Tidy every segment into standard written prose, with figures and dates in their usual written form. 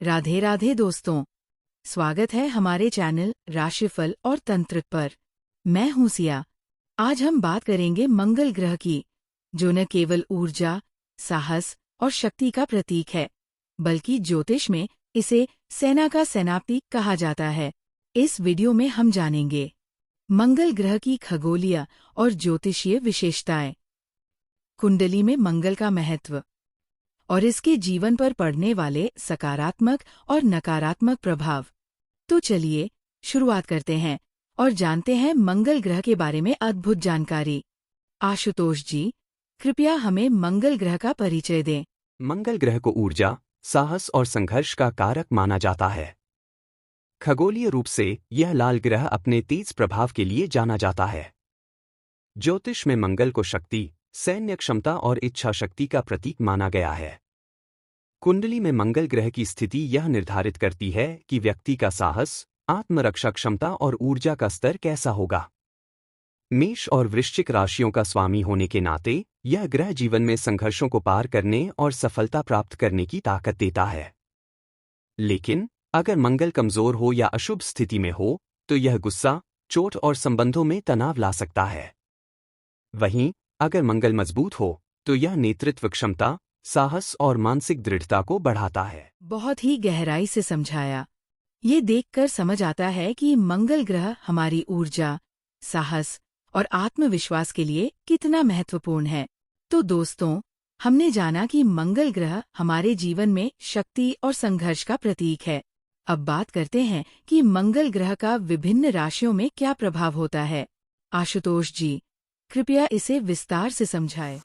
राधे राधे दोस्तों, स्वागत है हमारे चैनल राशिफल और तंत्र पर। मैं हूं सिया। आज हम बात करेंगे मंगल ग्रह की, जो न केवल ऊर्जा, साहस और शक्ति का प्रतीक है, बल्कि ज्योतिष में इसे सेना का सेनापति कहा जाता है। इस वीडियो में हम जानेंगे मंगल ग्रह की खगोलीय और ज्योतिषीय विशेषताएं, कुंडली में मंगल का महत्व और इसके जीवन पर पड़ने वाले सकारात्मक और नकारात्मक प्रभाव। तो चलिए शुरुआत करते हैं और जानते हैं मंगल ग्रह के बारे में अद्भुत जानकारी। आशुतोष जी, कृपया हमें मंगल ग्रह का परिचय दें। मंगल ग्रह को ऊर्जा, साहस और संघर्ष का कारक माना जाता है। खगोलीय रूप से यह लाल ग्रह अपने तेज प्रभाव के लिए जाना जाता है। ज्योतिष में मंगल को शक्ति, सैन्य क्षमता और इच्छा शक्ति का प्रतीक माना गया है। कुंडली में मंगल ग्रह की स्थिति यह निर्धारित करती है कि व्यक्ति का साहस, आत्मरक्षा क्षमता और ऊर्जा का स्तर कैसा होगा। मेष और वृश्चिक राशियों का स्वामी होने के नाते यह ग्रह जीवन में संघर्षों को पार करने और सफलता प्राप्त करने की ताकत देता है। लेकिन अगर मंगल कमजोर हो या अशुभ स्थिति में हो तो यह गुस्सा, चोट और संबंधों में तनाव ला सकता है। वहीं अगर मंगल मजबूत हो तो यह नेतृत्व क्षमता, साहस और मानसिक दृढ़ता को बढ़ाता है। बहुत ही गहराई से समझाया। ये देखकर समझ आता है कि मंगल ग्रह हमारी ऊर्जा, साहस और आत्मविश्वास के लिए कितना महत्वपूर्ण है। तो दोस्तों, हमने जाना कि मंगल ग्रह हमारे जीवन में शक्ति और संघर्ष का प्रतीक है। अब बात करते हैं कि मंगल ग्रह का विभिन्न राशियों में क्या प्रभाव होता है। आशुतोष जी, कृपया इसे विस्तार से समझाएं।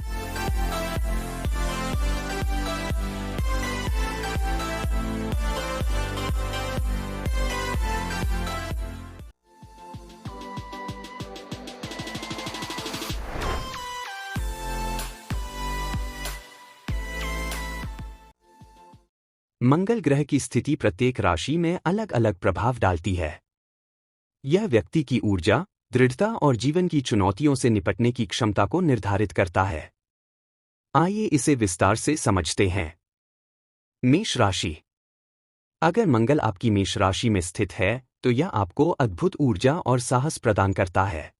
मंगल ग्रह की स्थिति प्रत्येक राशि में अलग अलग प्रभाव डालती है। यह व्यक्ति की ऊर्जा, दृढ़ता और जीवन की चुनौतियों से निपटने की क्षमता को निर्धारित करता है। आइए इसे विस्तार से समझते हैं। मेष राशि। अगर मंगल आपकी मेष राशि में स्थित है तो यह आपको अद्भुत ऊर्जा और साहस प्रदान करता है।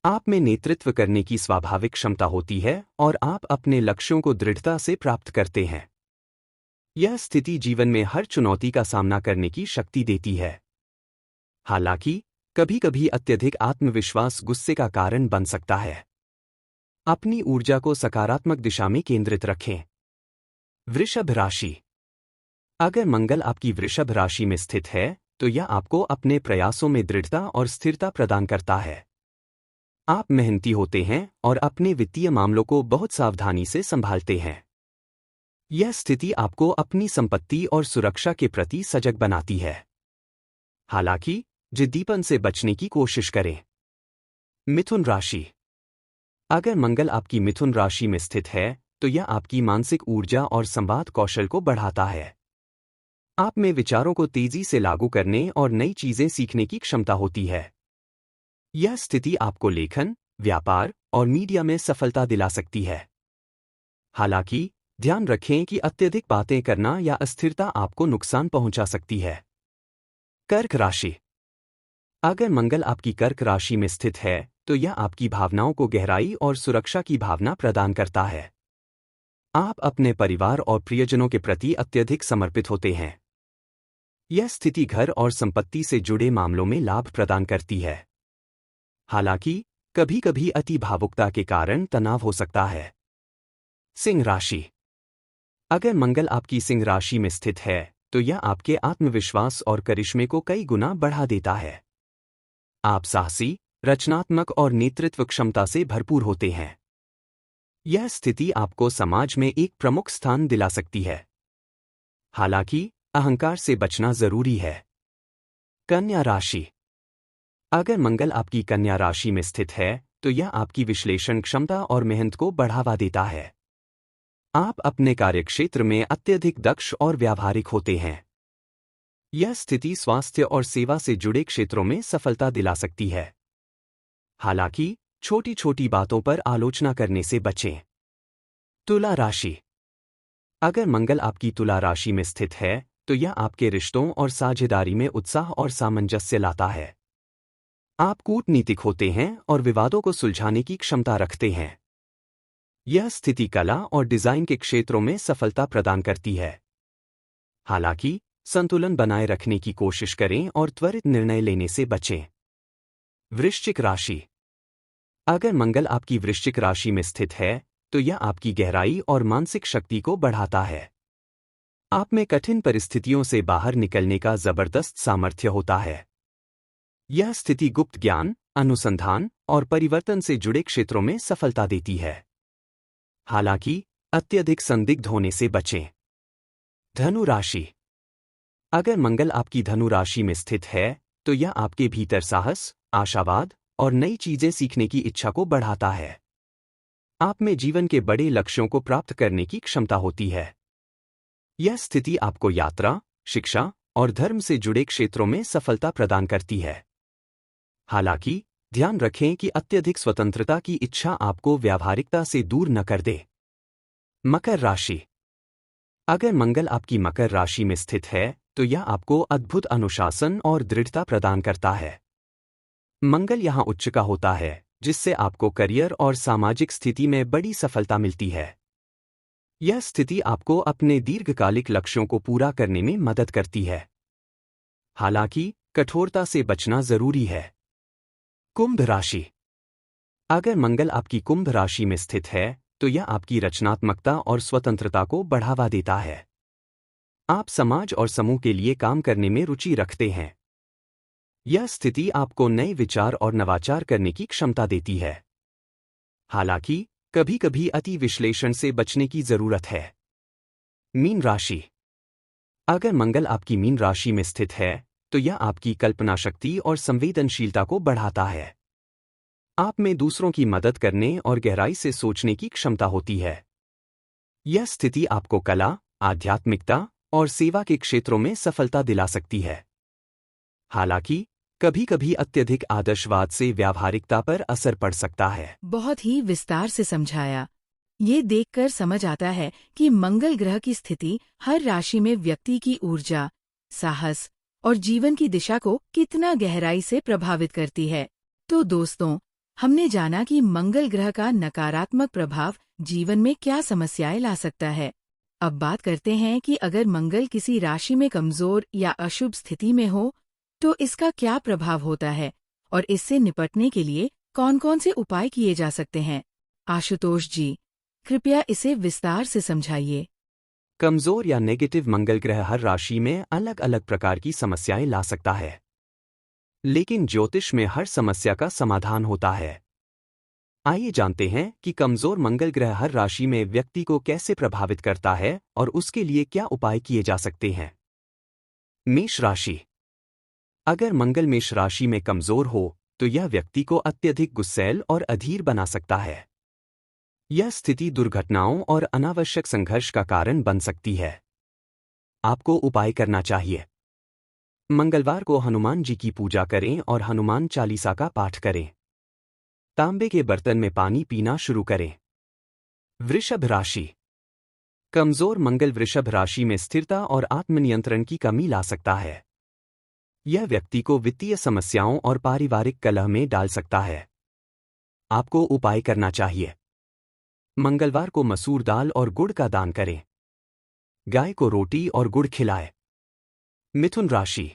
आप में नेतृत्व करने की स्वाभाविक क्षमता होती है और आप अपने लक्ष्यों को दृढ़ता से प्राप्त करते हैं। यह स्थिति जीवन में हर चुनौती का सामना करने की शक्ति देती है। हालांकि कभी कभी अत्यधिक आत्मविश्वास गुस्से का कारण बन सकता है। अपनी ऊर्जा को सकारात्मक दिशा में केंद्रित रखें। वृषभ राशि। अगर मंगल आपकी वृषभ राशि में स्थित है तो यह आपको अपने प्रयासों में दृढ़ता और स्थिरता प्रदान करता है। आप मेहनती होते हैं और अपने वित्तीय मामलों को बहुत सावधानी से संभालते हैं। यह स्थिति आपको अपनी संपत्ति और सुरक्षा के प्रति सजग बनाती है। हालांकि जिद्दीपन से बचने की कोशिश करें। मिथुन राशि। अगर मंगल आपकी मिथुन राशि में स्थित है तो यह आपकी मानसिक ऊर्जा और संवाद कौशल को बढ़ाता है। आप में विचारों को तेजी से लागू करने और नई चीजें सीखने की क्षमता होती है। यह स्थिति आपको लेखन, व्यापार और मीडिया में सफलता दिला सकती है। हालांकि ध्यान रखें कि अत्यधिक बातें करना या अस्थिरता आपको नुकसान पहुंचा सकती है। कर्क राशि। अगर मंगल आपकी कर्क राशि में स्थित है तो यह आपकी भावनाओं को गहराई और सुरक्षा की भावना प्रदान करता है। आप अपने परिवार और प्रियजनों के प्रति अत्यधिक समर्पित होते हैं। यह स्थिति घर और संपत्ति से जुड़े मामलों में लाभ प्रदान करती है। हालांकि कभी कभी अति भावुकता के कारण तनाव हो सकता है। सिंह राशि। अगर मंगल आपकी सिंह राशि में स्थित है तो यह आपके आत्मविश्वास और करिश्मे को कई गुना बढ़ा देता है। आप साहसी, रचनात्मक और नेतृत्व क्षमता से भरपूर होते हैं। यह स्थिति आपको समाज में एक प्रमुख स्थान दिला सकती है। हालांकि अहंकार से बचना जरूरी है। कन्या राशि। अगर मंगल आपकी कन्या राशि में स्थित है तो यह आपकी विश्लेषण क्षमता और मेहनत को बढ़ावा देता है। आप अपने कार्यक्षेत्र में अत्यधिक दक्ष और व्यावहारिक होते हैं। यह स्थिति स्वास्थ्य और सेवा से जुड़े क्षेत्रों में सफलता दिला सकती है। हालांकि छोटी छोटी बातों पर आलोचना करने से बचें। तुला राशि। अगर मंगल आपकी तुला राशि में स्थित है तो यह आपके रिश्तों और साझेदारी में उत्साह और सामंजस्य लाता है। आप कूटनीतिक होते हैं और विवादों को सुलझाने की क्षमता रखते हैं। यह स्थिति कला और डिजाइन के क्षेत्रों में सफलता प्रदान करती है। हालांकि संतुलन बनाए रखने की कोशिश करें और त्वरित निर्णय लेने से बचें। वृश्चिक राशि। अगर मंगल आपकी वृश्चिक राशि में स्थित है तो यह आपकी गहराई और मानसिक शक्ति को बढ़ाता है। आप में कठिन परिस्थितियों से बाहर निकलने का जबरदस्त सामर्थ्य होता है। यह स्थिति गुप्त ज्ञान, अनुसंधान और परिवर्तन से जुड़े क्षेत्रों में सफलता देती है। हालांकि अत्यधिक संदिग्ध होने से बचें। धनु राशि। अगर मंगल आपकी धनु राशि में स्थित है तो यह आपके भीतर साहस, आशावाद और नई चीजें सीखने की इच्छा को बढ़ाता है। आप में जीवन के बड़े लक्ष्यों को प्राप्त करने की क्षमता होती है। यह स्थिति आपको यात्रा, शिक्षा और धर्म से जुड़े क्षेत्रों में सफलता प्रदान करती है। हालांकि ध्यान रखें कि अत्यधिक स्वतंत्रता की इच्छा आपको व्यावहारिकता से दूर न कर दे। मकर राशि। अगर मंगल आपकी मकर राशि में स्थित है तो यह आपको अद्भुत अनुशासन और दृढ़ता प्रदान करता है। मंगल यहां उच्च का होता है, जिससे आपको करियर और सामाजिक स्थिति में बड़ी सफलता मिलती है। यह स्थिति आपको अपने दीर्घकालिक लक्ष्यों को पूरा करने में मदद करती है। हालांकि कठोरता से बचना जरूरी है। कुंभ राशि। अगर मंगल आपकी कुंभ राशि में स्थित है तो यह आपकी रचनात्मकता और स्वतंत्रता को बढ़ावा देता है। आप समाज और समूह के लिए काम करने में रुचि रखते हैं। यह स्थिति आपको नए विचार और नवाचार करने की क्षमता देती है। हालांकि कभी कभी अति विश्लेषण से बचने की जरूरत है। मीन राशि। अगर मंगल आपकी मीन राशि में स्थित है तो यह आपकी कल्पना शक्ति और संवेदनशीलता को बढ़ाता है। आप में दूसरों की मदद करने और गहराई से सोचने की क्षमता होती है। यह स्थिति आपको कला, आध्यात्मिकता और सेवा के क्षेत्रों में सफलता दिला सकती है। हालांकि कभी कभी अत्यधिक आदर्शवाद से व्यावहारिकता पर असर पड़ सकता है। बहुत ही विस्तार से समझाया। ये देखकर समझ आता है कि मंगल ग्रह की स्थिति हर राशि में व्यक्ति की ऊर्जा, साहस और जीवन की दिशा को कितना गहराई से प्रभावित करती है। तो दोस्तों, हमने जाना कि मंगल ग्रह का नकारात्मक प्रभाव जीवन में क्या समस्याएं ला सकता है। अब बात करते हैं कि अगर मंगल किसी राशि में कमजोर या अशुभ स्थिति में हो तो इसका क्या प्रभाव होता है और इससे निपटने के लिए कौन-कौन से उपाय किए जा सकते हैं। आशुतोष जी, कृपया इसे विस्तार से समझाइए। कमजोर या नेगेटिव मंगल ग्रह हर राशि में अलग अलग प्रकार की समस्याएं ला सकता है, लेकिन ज्योतिष में हर समस्या का समाधान होता है। आइए जानते हैं कि कमजोर मंगल ग्रह हर राशि में व्यक्ति को कैसे प्रभावित करता है और उसके लिए क्या उपाय किए जा सकते हैं। मेष राशि। अगर मंगल मेष राशि में कमजोर हो तो यह व्यक्ति को अत्यधिक गुस्सैल और अधीर बना सकता है। यह स्थिति दुर्घटनाओं और अनावश्यक संघर्ष का कारण बन सकती है। आपको उपाय करना चाहिए। मंगलवार को हनुमान जी की पूजा करें और हनुमान चालीसा का पाठ करें। तांबे के बर्तन में पानी पीना शुरू करें। वृषभ राशि। कमजोर मंगल वृषभ राशि में स्थिरता और आत्मनियंत्रण की कमी ला सकता है। यह व्यक्ति को वित्तीय समस्याओं और पारिवारिक कलह में डाल सकता है। आपको उपाय करना चाहिए। मंगलवार को मसूर दाल और गुड़ का दान करें। गाय को रोटी और गुड़ खिलाएं। मिथुन राशि।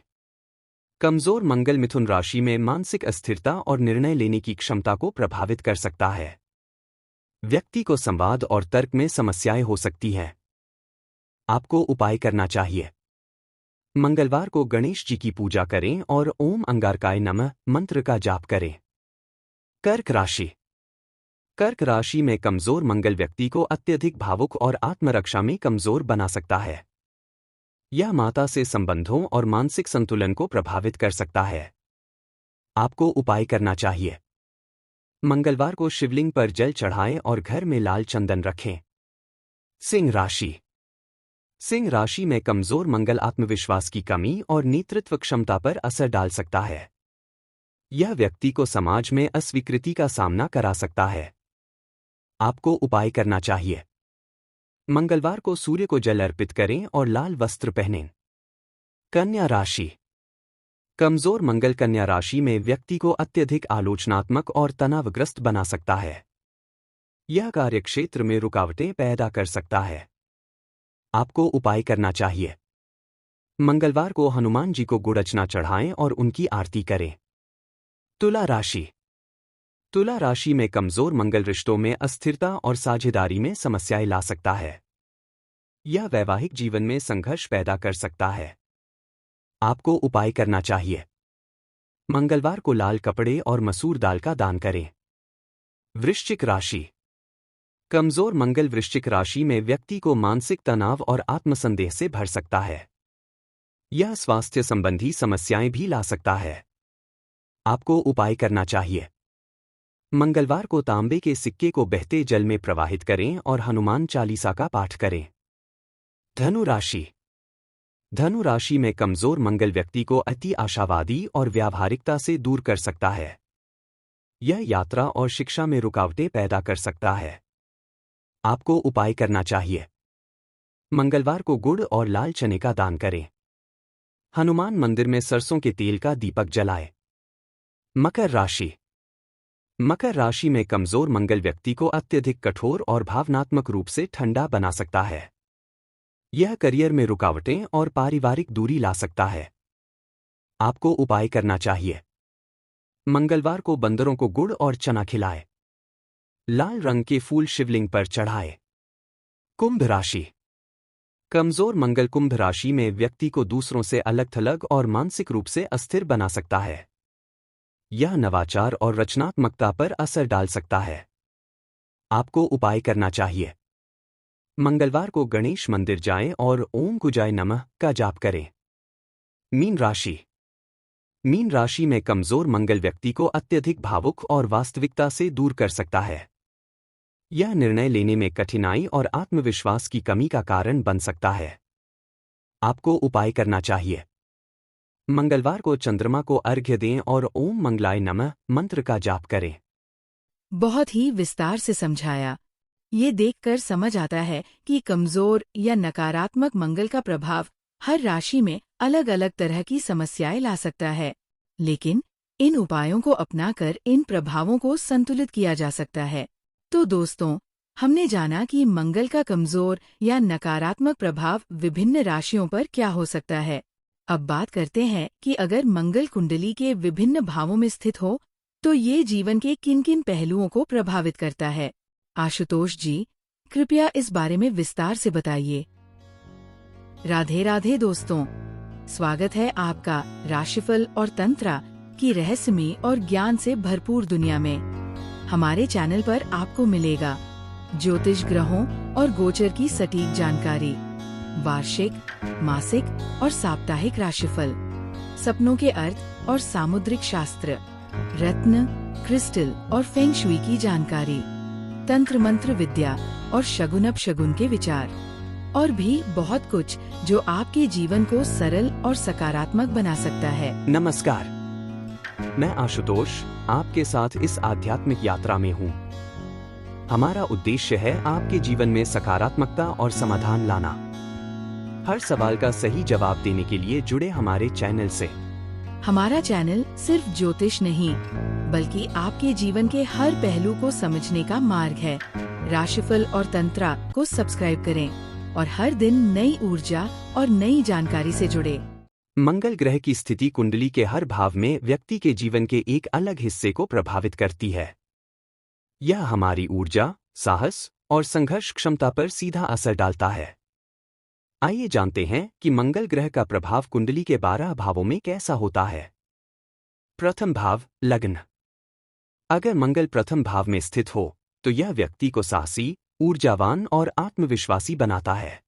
कमजोर मंगल मिथुन राशि में मानसिक अस्थिरता और निर्णय लेने की क्षमता को प्रभावित कर सकता है। व्यक्ति को संवाद और तर्क में समस्याएं हो सकती हैं। आपको उपाय करना चाहिए। मंगलवार को गणेश जी की पूजा करें और ओम अंगारकाय नमः मंत्र का जाप करें। कर्क राशि। कर्क राशि में कमजोर मंगल व्यक्ति को अत्यधिक भावुक और आत्मरक्षा में कमजोर बना सकता है। यह माता से संबंधों और मानसिक संतुलन को प्रभावित कर सकता है। आपको उपाय करना चाहिए। मंगलवार को शिवलिंग पर जल चढ़ाएं और घर में लाल चंदन रखें। सिंह राशि। सिंह राशि में कमजोर मंगल आत्मविश्वास की कमी और नेतृत्व क्षमता पर असर डाल सकता है। यह व्यक्ति को समाज में अस्वीकृति का सामना करा सकता है। आपको उपाय करना चाहिए। मंगलवार को सूर्य को जल अर्पित करें और लाल वस्त्र पहनें। कन्या राशि। कमजोर मंगल कन्या राशि में व्यक्ति को अत्यधिक आलोचनात्मक और तनावग्रस्त बना सकता है। यह कार्यक्षेत्र में रुकावटें पैदा कर सकता है। आपको उपाय करना चाहिए। मंगलवार को हनुमान जी को गुड़ चढ़ाएं और उनकी आरती करें। तुला राशि। तुला राशि में कमजोर मंगल रिश्तों में अस्थिरता और साझेदारी में समस्याएं ला सकता है। यह वैवाहिक जीवन में संघर्ष पैदा कर सकता है। आपको उपाय करना चाहिए। मंगलवार को लाल कपड़े और मसूर दाल का दान करें। वृश्चिक राशि। कमजोर मंगल वृश्चिक राशि में व्यक्ति को मानसिक तनाव और आत्मसंदेह से भर सकता है। यह स्वास्थ्य संबंधी समस्याएं भी ला सकता है। आपको उपाय करना चाहिए। मंगलवार को तांबे के सिक्के को बहते जल में प्रवाहित करें और हनुमान चालीसा का पाठ करें। धनु राशि। धनु राशि में कमजोर मंगल व्यक्ति को अति आशावादी और व्यावहारिकता से दूर कर सकता है। यह यात्रा और शिक्षा में रुकावटें पैदा कर सकता है। आपको उपाय करना चाहिए। मंगलवार को गुड़ और लाल चने का दान करें। हनुमान मंदिर में सरसों के तेल का दीपक जलाएं। मकर राशि। मकर राशि में कमजोर मंगल व्यक्ति को अत्यधिक कठोर और भावनात्मक रूप से ठंडा बना सकता है। यह करियर में रुकावटें और पारिवारिक दूरी ला सकता है। आपको उपाय करना चाहिए। मंगलवार को बंदरों को गुड़ और चना खिलाएं। लाल रंग के फूल शिवलिंग पर चढ़ाएं। कुंभ राशि। कमजोर मंगल कुंभ राशि में व्यक्ति को दूसरों से अलग थलग और मानसिक रूप से अस्थिर बना सकता है। यह नवाचार और रचनात्मकता पर असर डाल सकता है। आपको उपाय करना चाहिए। मंगलवार को गणेश मंदिर जाएं और ओम कुजाय नमः का जाप करें। मीन राशि। मीन राशि में कमजोर मंगल व्यक्ति को अत्यधिक भावुक और वास्तविकता से दूर कर सकता है। यह निर्णय लेने में कठिनाई और आत्मविश्वास की कमी का कारण बन सकता है। आपको उपाय करना चाहिए। मंगलवार को चंद्रमा को अर्घ्य दें और ओम मंगलाय नमः मंत्र का जाप करें। बहुत ही विस्तार से समझाया। ये देखकर समझ आता है कि कमजोर या नकारात्मक मंगल का प्रभाव हर राशि में अलग अलग तरह की समस्याएं ला सकता है, लेकिन इन उपायों को अपनाकर इन प्रभावों को संतुलित किया जा सकता है। तो दोस्तों, हमने जाना कि मंगल का कमजोर या नकारात्मक प्रभाव विभिन्न राशियों पर क्या हो सकता है। अब बात करते हैं कि अगर मंगल कुंडली के विभिन्न भावों में स्थित हो तो ये जीवन के किन किन पहलुओं को प्रभावित करता है। आशुतोष जी, कृपया इस बारे में विस्तार से बताइए। राधे राधे दोस्तों, स्वागत है आपका राशिफल और तंत्र की रहस्यमयी और ज्ञान से भरपूर दुनिया में। हमारे चैनल पर आपको मिलेगा ज्योतिष ग्रहों और गोचर की सटीक जानकारी, वार्षिक, मासिक और साप्ताहिक राशिफल, सपनों के अर्थ और सामुद्रिक शास्त्र, रत्न, क्रिस्टल और फेंग शुई की जानकारी, तंत्र मंत्र विद्या और शगुन अपशगुन के विचार, और भी बहुत कुछ जो आपके जीवन को सरल और सकारात्मक बना सकता है। नमस्कार, मैं आशुतोष आपके साथ इस आध्यात्मिक यात्रा में हूँ। हमारा उद्देश्य है आपके जीवन में सकारात्मकता और समाधान लाना। हर सवाल का सही जवाब देने के लिए जुड़े हमारे चैनल से। हमारा चैनल सिर्फ ज्योतिष नहीं, बल्कि आपके जीवन के हर पहलू को समझने का मार्ग है। राशिफल और तंत्र को सब्सक्राइब करें और हर दिन नई ऊर्जा और नई जानकारी से जुड़े। मंगल ग्रह की स्थिति कुंडली के हर भाव में व्यक्ति के जीवन के एक अलग हिस्से को प्रभावित करती है। यह हमारी ऊर्जा, साहस और संघर्ष क्षमता पर सीधा असर डालता है। आइए जानते हैं कि मंगल ग्रह का प्रभाव कुंडली के 12 भावों में कैसा होता है। प्रथम भाव, लग्न। अगर मंगल प्रथम भाव में स्थित हो तो यह व्यक्ति को साहसी, ऊर्जावान और आत्मविश्वासी बनाता है।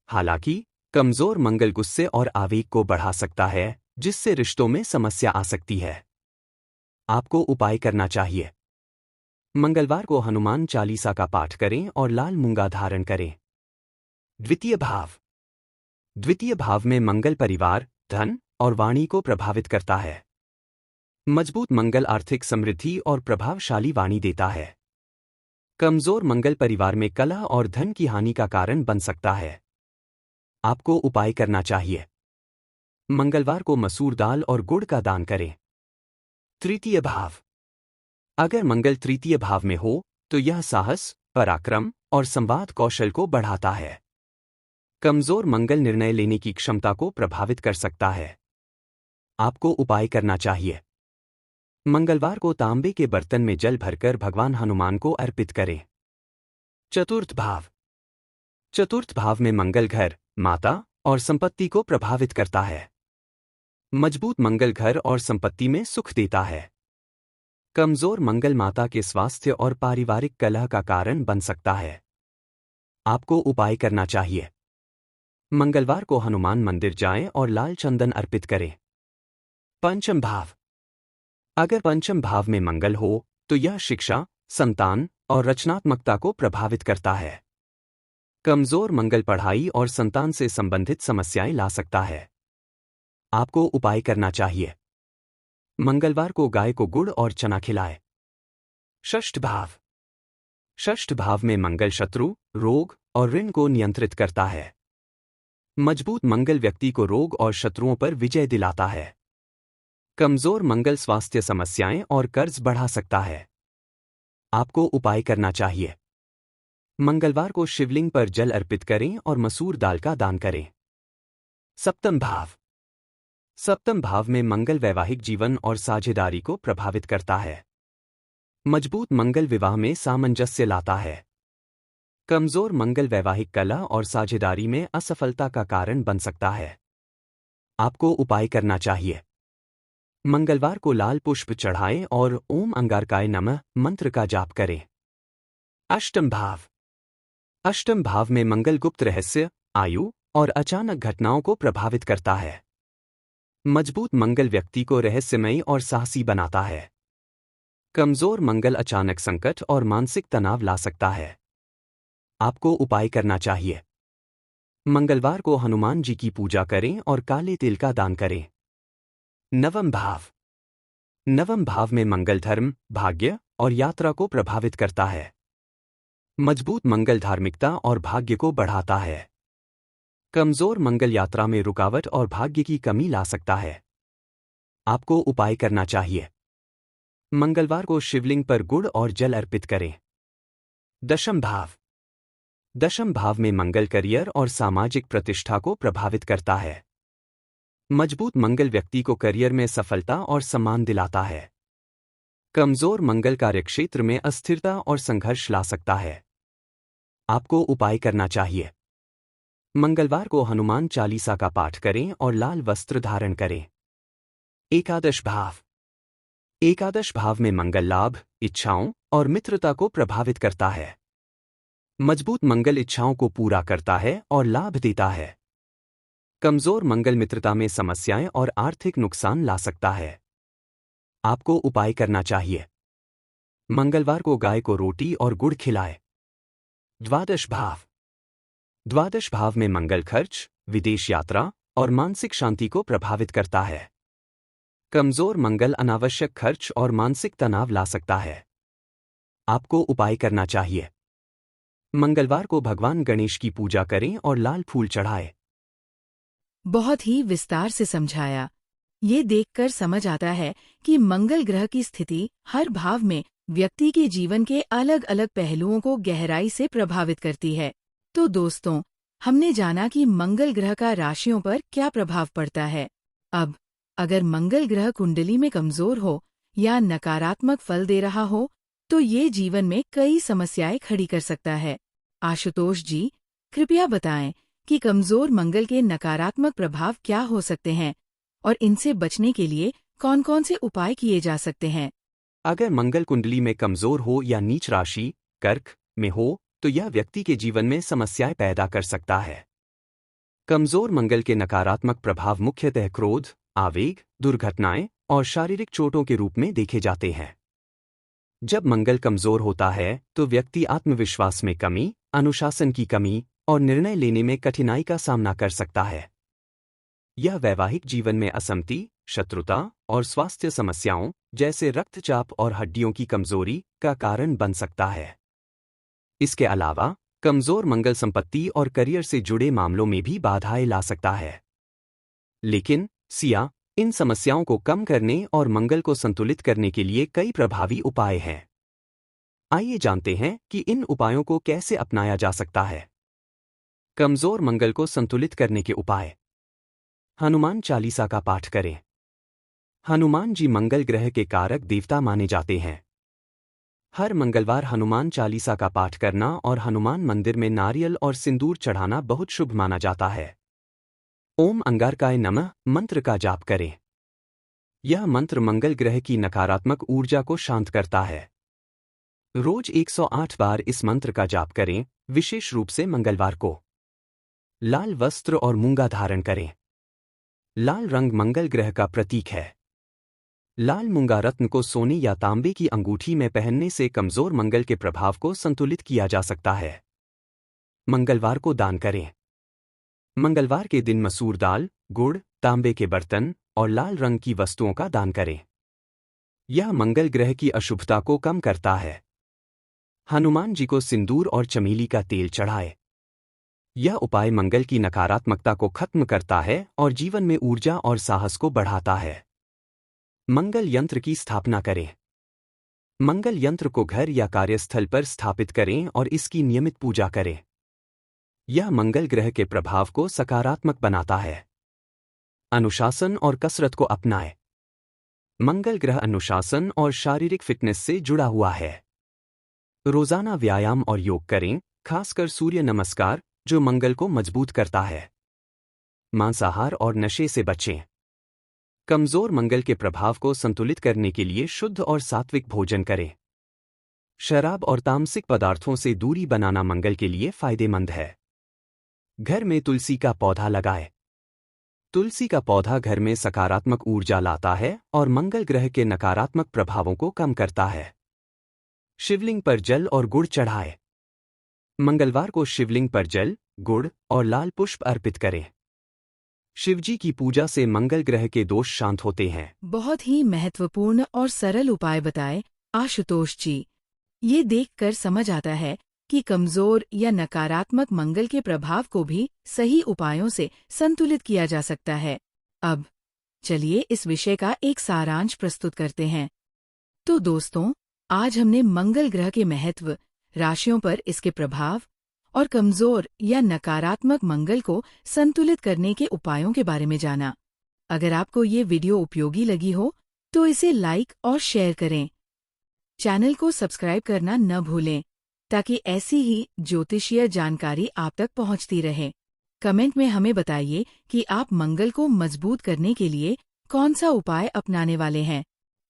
हालांकि कमजोर मंगल गुस्से और आवेग को बढ़ा सकता है, जिससे रिश्तों में समस्या आ सकती है। आपको उपाय करना चाहिए। मंगलवार को हनुमान चालीसा का पाठ करें और लाल मूंगा धारण करें। द्वितीय भाव। द्वितीय भाव में मंगल परिवार, धन और वाणी को प्रभावित करता है। मजबूत मंगल आर्थिक समृद्धि और प्रभावशाली वाणी देता है। कमजोर मंगल परिवार में कलह और धन की हानि का कारण बन सकता है। आपको उपाय करना चाहिए। मंगलवार को मसूर दाल और गुड़ का दान करें। तृतीय भाव। अगर मंगल तृतीय भाव में हो तो यह साहस, पराक्रम और संवाद कौशल को बढ़ाता है। कमजोर मंगल निर्णय लेने की क्षमता को प्रभावित कर सकता है। आपको उपाय करना चाहिए। मंगलवार को तांबे के बर्तन में जल भरकर भगवान हनुमान को अर्पित करें। चतुर्थ भाव। चतुर्थ भाव में मंगल घर, माता और संपत्ति को प्रभावित करता है। मजबूत मंगल घर और संपत्ति में सुख देता है। कमजोर मंगल माता के स्वास्थ्य और पारिवारिक कलह का कारण बन सकता है। आपको उपाय करना चाहिए। मंगलवार को हनुमान मंदिर जाएं और लाल चंदन अर्पित करें। पंचम भाव। अगर पंचम भाव में मंगल हो तो यह शिक्षा, संतान और रचनात्मकता को प्रभावित करता है। कमजोर मंगल पढ़ाई और संतान से संबंधित समस्याएं ला सकता है। आपको उपाय करना चाहिए। मंगलवार को गाय को गुड़ और चना खिलाएं। षष्ठ भाव। षष्ठ भाव में मंगल शत्रु, रोग और ऋण को नियंत्रित करता है। मजबूत मंगल व्यक्ति को रोग और शत्रुओं पर विजय दिलाता है। कमजोर मंगल स्वास्थ्य समस्याएं और कर्ज बढ़ा सकता है। आपको उपाय करना चाहिए। मंगलवार को शिवलिंग पर जल अर्पित करें और मसूर दाल का दान करें। सप्तम भाव। सप्तम भाव में मंगल वैवाहिक जीवन और साझेदारी को प्रभावित करता है। मजबूत मंगल विवाह में सामंजस्य लाता है। कमजोर मंगल वैवाहिक कला और साझेदारी में असफलता का कारण बन सकता है। आपको उपाय करना चाहिए। मंगलवार को लाल पुष्प चढ़ाएं और ओम अंगारकाय नमः मंत्र का जाप करें। अष्टम भाव। अष्टम भाव में मंगल गुप्त रहस्य, आयु और अचानक घटनाओं को प्रभावित करता है। मजबूत मंगल व्यक्ति को रहस्यमयी और साहसी बनाता है। कमजोर मंगल अचानक संकट और मानसिक तनाव ला सकता है। आपको उपाय करना चाहिए। मंगलवार को हनुमान जी की पूजा करें और काले तिल का दान करें। नवम भाव। नवम भाव में मंगल धर्म, भाग्य और यात्रा को प्रभावित करता है। मजबूत मंगल धार्मिकता और भाग्य को बढ़ाता है। कमजोर मंगल यात्रा में रुकावट और भाग्य की कमी ला सकता है। आपको उपाय करना चाहिए। मंगलवार को शिवलिंग पर गुड़ और जल अर्पित करें। दशम भाव। दशम भाव में मंगल करियर और सामाजिक प्रतिष्ठा को प्रभावित करता है। मजबूत मंगल व्यक्ति को करियर में सफलता और सम्मान दिलाता है। कमजोर मंगल कार्यक्षेत्र में अस्थिरता और संघर्ष ला सकता है। आपको उपाय करना चाहिए। मंगलवार को हनुमान चालीसा का पाठ करें और लाल वस्त्र धारण करें। एकादश भाव। एकादश भाव में मंगल लाभ, इच्छाओं और मित्रता को प्रभावित करता है। मजबूत मंगल इच्छाओं को पूरा करता है और लाभ देता है। कमजोर मंगल मित्रता में समस्याएं और आर्थिक नुकसान ला सकता है। आपको उपाय करना चाहिए। मंगलवार को गाय को रोटी और गुड़ खिलाएं। द्वादश भाव। द्वादश भाव में मंगल खर्च, विदेश यात्रा और मानसिक शांति को प्रभावित करता है। कमजोर मंगल अनावश्यक खर्च और मानसिक तनाव ला सकता है। आपको उपाय करना चाहिए। मंगलवार को भगवान गणेश की पूजा करें और लाल फूल चढ़ाएं। बहुत ही विस्तार से समझाया। ये देखकर समझ आता है कि मंगल ग्रह की स्थिति हर भाव में व्यक्ति के जीवन के अलग अलग पहलुओं को गहराई से प्रभावित करती है। तो दोस्तों, हमने जाना कि मंगल ग्रह का राशियों पर क्या प्रभाव पड़ता है। अब अगर मंगल ग्रह कुंडली में कमजोर हो या नकारात्मक फल दे रहा हो तो ये जीवन में कई समस्याएं खड़ी कर सकता है। आशुतोष जी, कृपया बताएं कि कमजोर मंगल के नकारात्मक प्रभाव क्या हो सकते हैं और इनसे बचने के लिए कौन-कौन से उपाय किए जा सकते हैं। अगर मंगल कुंडली में कमजोर हो या नीच राशि, कर्क में हो तो यह व्यक्ति के जीवन में समस्याएं पैदा कर सकता है। कमजोर मंगल के नकारात्मक प्रभाव मुख्यतः क्रोध, आवेग, दुर्घटनाएं और शारीरिक चोटों के रूप में देखे जाते हैं। जब मंगल कमजोर होता है तो व्यक्ति आत्मविश्वास में कमी, अनुशासन की कमी और निर्णय लेने में कठिनाई का सामना कर सकता है। यह वैवाहिक जीवन में असहमति, शत्रुता और स्वास्थ्य समस्याओं जैसे रक्तचाप और हड्डियों की कमजोरी का कारण बन सकता है। इसके अलावा कमजोर मंगल संपत्ति और करियर से जुड़े मामलों में भी बाधाएं ला सकता है। लेकिन सिया, इन समस्याओं को कम करने और मंगल को संतुलित करने के लिए कई प्रभावी उपाय हैं। आइए जानते हैं कि इन उपायों को कैसे अपनाया जा सकता है। कमजोर मंगल को संतुलित करने के उपाय। हनुमान चालीसा का पाठ करें। हनुमान जी मंगल ग्रह के कारक देवता माने जाते हैं। हर मंगलवार हनुमान चालीसा का पाठ करना और हनुमान मंदिर में नारियल और सिंदूर चढ़ाना बहुत शुभ माना जाता है। ओम अंगारकाय नमः मंत्र का जाप करें। यह मंत्र मंगल ग्रह की नकारात्मक ऊर्जा को शांत करता है। रोज 108 बार इस मंत्र का जाप करें, विशेष रूप से मंगलवार को। लाल वस्त्र और मूंगा धारण करें। लाल रंग मंगल ग्रह का प्रतीक है। लाल मूंगा रत्न को सोने या तांबे की अंगूठी में पहनने से कमजोर मंगल के प्रभाव को संतुलित किया जा सकता है। मंगलवार को दान करें। मंगलवार के दिन मसूर दाल, गुड़, तांबे के बर्तन और लाल रंग की वस्तुओं का दान करें। यह मंगल ग्रह की अशुभता को कम करता है। हनुमान जी को सिंदूर और चमेली का तेल चढ़ाए। यह उपाय मंगल की नकारात्मकता को खत्म करता है और जीवन में ऊर्जा और साहस को बढ़ाता है। मंगल यंत्र की स्थापना करें। मंगल यंत्र को घर या कार्यस्थल पर स्थापित करें और इसकी नियमित पूजा करें। यह मंगल ग्रह के प्रभाव को सकारात्मक बनाता है। अनुशासन और कसरत को अपनाएं। मंगल ग्रह अनुशासन और शारीरिक फिटनेस से जुड़ा हुआ है। रोजाना व्यायाम और योग करें, खासकर सूर्य नमस्कार, जो मंगल को मजबूत करता है। मांसाहार और नशे से बचें। कमजोर मंगल के प्रभाव को संतुलित करने के लिए शुद्ध और सात्विक भोजन करें। शराब और तामसिक पदार्थों से दूरी बनाना मंगल के लिए फायदेमंद है। घर में तुलसी का पौधा लगाएं। तुलसी का पौधा घर में सकारात्मक ऊर्जा लाता है और मंगल ग्रह के नकारात्मक प्रभावों को कम करता है। शिवलिंग पर जल और गुड़ चढ़ाएं। मंगलवार को शिवलिंग पर जल, गुड़ और लाल पुष्प अर्पित करें। शिवजी की पूजा से मंगल ग्रह के दोष शांत होते हैं। बहुत ही महत्वपूर्ण और सरल उपाय बताए आशुतोष जी। ये देखकर समझ आता है कि कमजोर या नकारात्मक मंगल के प्रभाव को भी सही उपायों से संतुलित किया जा सकता है। अब चलिए इस विषय का एक सारांश प्रस्तुत करते हैं। तो दोस्तों, आज हमने मंगल ग्रह के महत्व, राशियों पर इसके प्रभाव और कमजोर या नकारात्मक मंगल को संतुलित करने के उपायों के बारे में जाना। अगर आपको ये वीडियो उपयोगी लगी हो तो इसे लाइक और शेयर करें। चैनल को सब्सक्राइब करना न भूलें ताकि ऐसी ही ज्योतिषीय जानकारी आप तक पहुंचती रहे। कमेंट में हमें बताइए कि आप मंगल को मजबूत करने के लिए कौन सा उपाय अपनाने वाले हैं।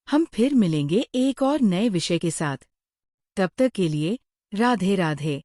हम फिर मिलेंगे एक और नए विषय के साथ। तब तक के लिए राधे राधे।